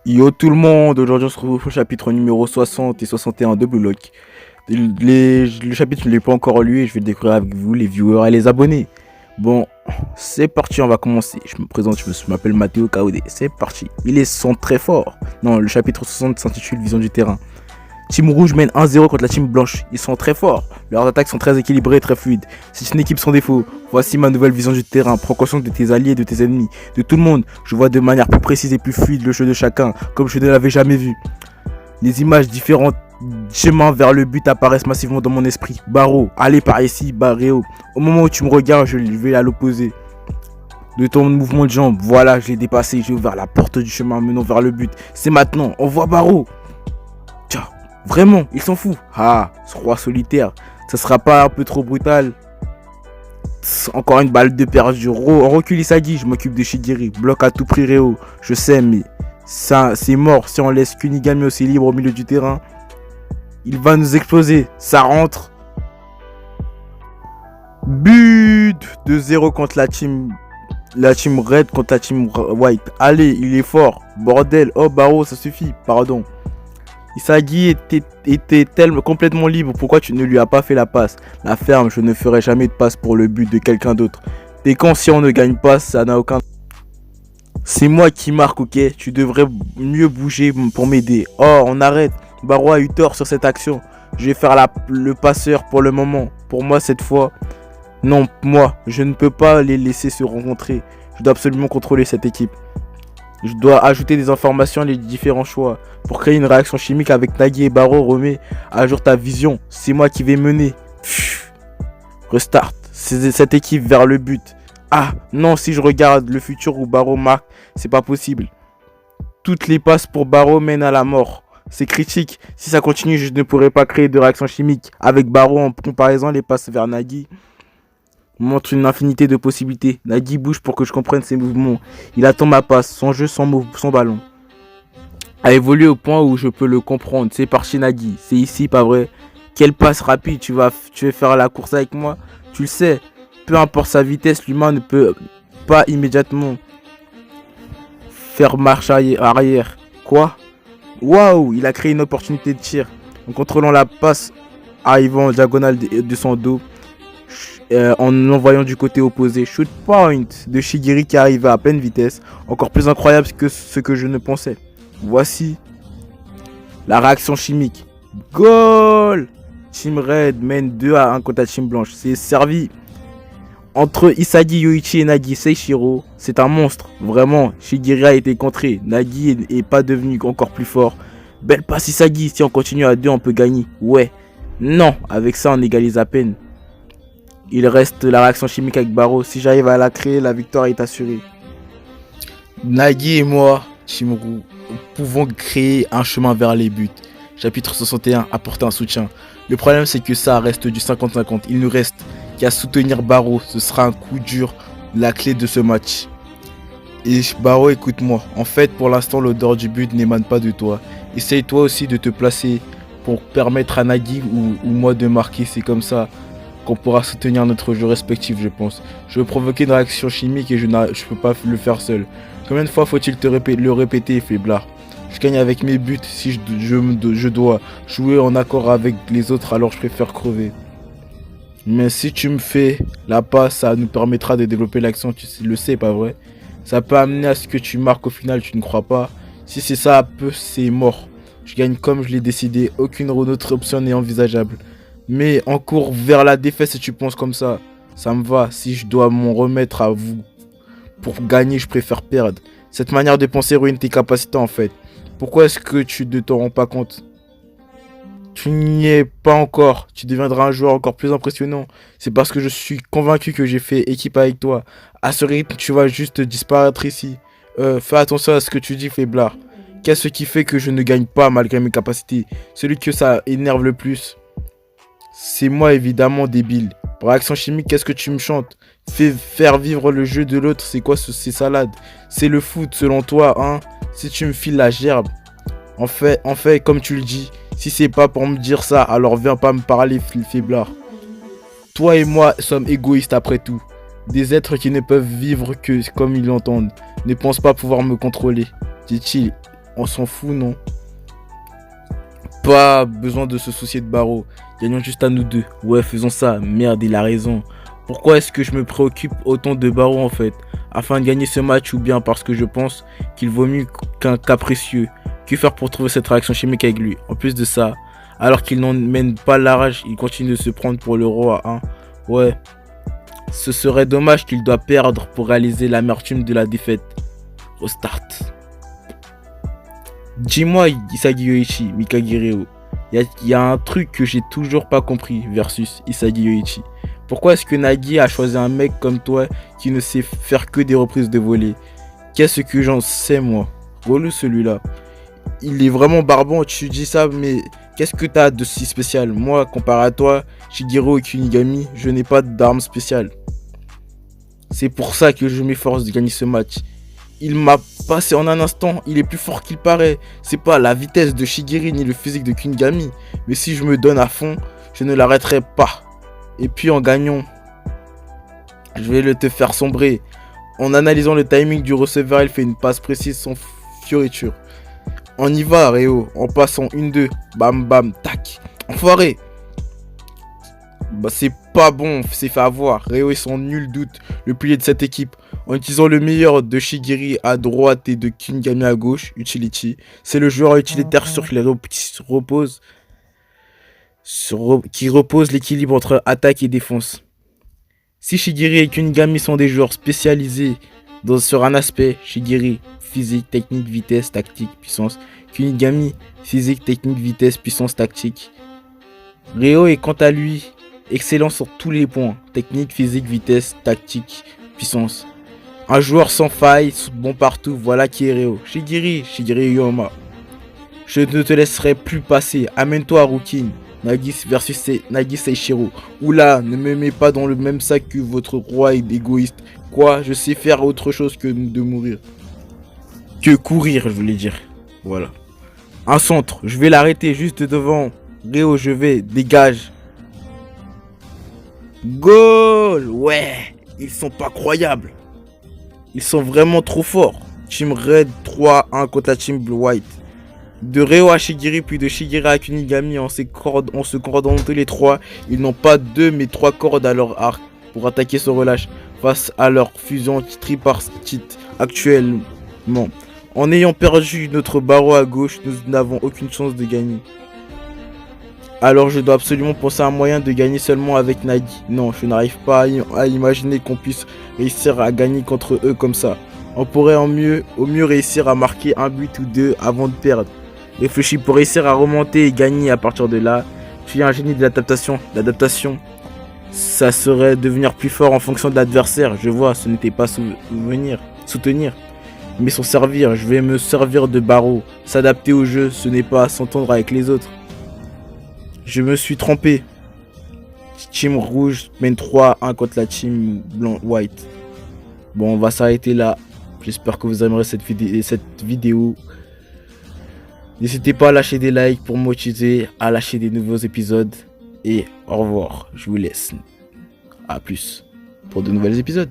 Yo tout le monde, aujourd'hui on se retrouve au chapitre numéro 60 et 61 de Blue Lock. Le chapitre je ne l'ai pas encore lu et je vais le découvrir avec vous les viewers et les abonnés. Bon, c'est parti, on va commencer. Je me présente, je m'appelle Matteo Kaode. C'est parti. Ils sont très forts. Non, le chapitre 60 s'intitule Vision du terrain. Team Rouge mène 1-0 contre la Team Blanche. Ils sont très forts. Leurs attaques sont très équilibrées et très fluides. C'est une équipe sans défaut. Voici ma nouvelle vision du terrain. Prends conscience de tes alliés, de tes ennemis, de tout le monde. Je vois de manière plus précise et plus fluide le jeu de chacun, comme je ne l'avais jamais vu. Les images différentes chemins vers le but apparaissent massivement dans mon esprit. Barreau, allez par ici, Barreau. Au moment où tu me regardes, je vais à l'opposé. De ton mouvement de jambe, voilà, je l'ai dépassé. J'ai ouvert la porte du chemin menant vers le but. C'est maintenant, on voit Barreau. Tiens, vraiment, il s'en fout. Ah, ce roi solitaire, ça sera pas un peu trop brutal? Encore une balle de perdu. Recule Isagi, je m'occupe de Shigiri. Bloc à tout prix Réo. Je sais, mais ça, c'est mort. Si on laisse Kunigami aussi libre au milieu du terrain, il va nous exploser. Ça rentre. But de 0 contre la team Red contre la team White. Allez, il est fort. Bordel. Oh, Barreau, ça suffit. Pardon. Isagi était complètement libre. Pourquoi tu ne lui as pas fait la passe? La ferme, je ne ferai jamais de passe pour le but de quelqu'un d'autre. T'es con, si on ne gagne pas, ça n'a aucun... C'est moi qui marque, ok? Tu devrais mieux bouger pour m'aider. Oh, on arrête. Barreau a eu tort sur cette action. Je vais faire le passeur pour le moment. Pour moi, cette fois... Non, moi, je ne peux pas les laisser se rencontrer. Je dois absolument contrôler cette équipe. Je dois ajouter des informations à les différents choix. Pour créer une réaction chimique avec Nagi et Barreau, remets à jour ta vision. C'est moi qui vais mener. Pfff. Restart. C'est cette équipe vers le but. Ah, non, si je regarde le futur où Barreau marque, c'est pas possible. Toutes les passes pour Barreau mènent à la mort. C'est critique. Si ça continue, je ne pourrai pas créer de réaction chimique. Avec Barreau, en comparaison, les passes vers Nagi montre une infinité de possibilités. Nagi bouge pour que je comprenne ses mouvements. Il attend ma passe, son jeu, son ballon a évolué au point où je peux le comprendre. C'est parti Nagi, c'est ici, pas vrai? Quelle passe rapide, tu veux faire la course avec moi? Tu le sais, peu importe sa vitesse, l'humain ne peut pas immédiatement faire marche arrière. Quoi? Waouh, il a créé une opportunité de tir. En contrôlant la passe arrivant en diagonale de son dos. En l'envoyant du côté opposé. Shoot point de Shigiri qui arrivait à pleine vitesse. Encore plus incroyable que ce que je ne pensais. Voici la réaction chimique. Goal! Team Red mène 2-1 contre la Team Blanche. C'est servi. Entre Isagi, Yoichi et Nagi Seishiro, c'est un monstre. Vraiment, Shigiri a été contré. Nagi est pas devenu encore plus fort. Belle passe Isagi. Si on continue à 2, on peut gagner. Ouais. Non, avec ça, on égalise à peine. Il reste la réaction chimique avec Barreau. Si j'arrive à la créer, la victoire est assurée. Nagi et moi, Team Roux, pouvons créer un chemin vers les buts. Chapitre 61, apporter un soutien. Le problème, c'est que ça reste du 50-50. Il nous reste qu'à soutenir Barreau. Ce sera un coup dur, la clé de ce match. Et Barreau, écoute-moi. En fait, pour l'instant, l'odeur du but n'émane pas de toi. Essaye toi aussi de te placer pour permettre à Nagi ou moi de marquer. C'est comme ça qu'on pourra soutenir notre jeu respectif, je pense. Je veux provoquer une réaction chimique et je peux pas le faire seul. Combien de fois faut-il le répéter, faiblard? Je gagne avec mes buts. Si je dois jouer en accord avec les autres, alors je préfère crever. Mais si tu me fais la passe, ça nous permettra de développer l'action, tu le sais, pas vrai? Ça peut amener à ce que tu marques au final, tu ne crois pas? Si c'est ça, c'est mort. Je gagne comme je l'ai décidé, aucune autre option n'est envisageable. Mais en cours vers la défaite, si tu penses comme ça me va. Si je dois m'en remettre à vous pour gagner, je préfère perdre. Cette manière de penser ruine tes capacités en fait. Pourquoi est-ce que tu ne t'en rends pas compte? Tu n'y es pas encore. Tu deviendras un joueur encore plus impressionnant. C'est parce que je suis convaincu que j'ai fait équipe avec toi. À ce rythme, tu vas juste disparaître ici. Fais attention à ce que tu dis, faiblard. Qu'est-ce qui fait que je ne gagne pas malgré mes capacités? Celui que ça énerve le plus, c'est moi évidemment débile. Par action chimique, qu'est-ce que tu me chantes? Faire vivre le jeu de l'autre, c'est quoi ces salades? C'est le foot selon toi, hein? Si tu me files la gerbe. En fait, comme tu le dis, si c'est pas pour me dire ça, alors viens pas me parler, faiblard. Toi et moi sommes égoïstes après tout. Des êtres qui ne peuvent vivre que comme ils l'entendent. Ne pense pas pouvoir me contrôler, dit-il On s'en fout, non? Pas besoin de se soucier de Barreau. Gagnons juste à nous deux. Ouais, faisons ça. Merde, il a raison. Pourquoi est-ce que je me préoccupe autant de Barreau en fait? Afin de gagner ce match ou bien parce que je pense qu'il vaut mieux qu'un capricieux? Que faire pour trouver cette réaction chimique avec lui? En plus de ça, alors qu'il n'en mène pas la rage, il continue de se prendre pour le roi, hein? Ouais, ce serait dommage qu'il doit perdre pour réaliser l'amertume de la défaite. Restart. Dis-moi, Isagi Yoichi, Mikagireo. Il y a un truc que j'ai toujours pas compris versus Isagi Yoichi. Pourquoi est-ce que Nagi a choisi un mec comme toi qui ne sait faire que des reprises de volée? Qu'est-ce que j'en sais moi? Relou celui-là. Il est vraiment barbant, tu dis ça, mais qu'est-ce que t'as de si spécial? Moi, comparé à toi, Shigeru et Kunigami, je n'ai pas d'arme spéciale. C'est pour ça que je m'efforce de gagner ce match. Il m'a passé en un instant, il est plus fort qu'il paraît. C'est pas la vitesse de Shigeru ni le physique de Kunigami. Mais si je me donne à fond, je ne l'arrêterai pas. Et puis en gagnant, je vais te faire sombrer. En analysant le timing du receveur, il fait une passe précise sans fioriture. On y va, Réo, en passant 1-2. Bam bam, tac. Enfoiré. Bah c'est pas bon, c'est fait avoir. Réo est sans nul doute le pilier de cette équipe. En utilisant le meilleur de Shigeru à droite et de Kunigami à gauche, Utility. C'est le joueur utilitaire sur qui repose l'équilibre entre attaque et défense. Si Shigeru et Kunigami sont des joueurs spécialisés sur un aspect, Shigeru, physique, technique, vitesse, tactique, puissance. Kunigami, physique, technique, vitesse, puissance, tactique. Réo est quant à lui excellent sur tous les points, technique, physique, vitesse, tactique, puissance. Un joueur sans faille, bon partout, voilà qui est Réo. Shigeru Yoma. Je ne te laisserai plus passer, amène-toi à Rukin. Nagi versus Nagi Seishiro. Oula, ne me mets pas dans le même sac que votre roi égoïste. Quoi, je sais faire autre chose que de mourir. Que courir, je voulais dire. Voilà. Un centre, je vais l'arrêter juste devant. Réo, je vais, dégage. Goal! Ouais, ils sont pas croyables. Ils sont vraiment trop forts. Team Red 3-1 contre la Team Blue White. De Réo à Shigeru puis de Shigeru à Kunigami en se coordonnant tous les trois. Ils n'ont pas 2 mais 3 cordes à leur arc pour attaquer sans relâche face à leur fusion tripartite actuellement. En ayant perdu notre barreau à gauche, nous n'avons aucune chance de gagner. Alors je dois absolument penser à un moyen de gagner seulement avec Nagi. Non, je n'arrive pas à imaginer qu'on puisse réussir à gagner contre eux comme ça. On pourrait au mieux réussir à marquer un but ou deux avant de perdre. Réfléchis pour réussir à remonter et gagner à partir de là. Je suis un génie de l'adaptation. L'adaptation, ça serait devenir plus fort en fonction de l'adversaire. Je vois, ce n'était pas soutenir, mais s'en servir. Je vais me servir de barreau. S'adapter au jeu, ce n'est pas s'entendre avec les autres. Je me suis trompé. Team rouge mène 3-1 contre la team white. Bon, on va s'arrêter là. J'espère que vous aimerez cette vidéo. N'hésitez pas à lâcher des likes pour me motiver à lâcher des nouveaux épisodes. Et au revoir. Je vous laisse. A plus pour de nouveaux épisodes.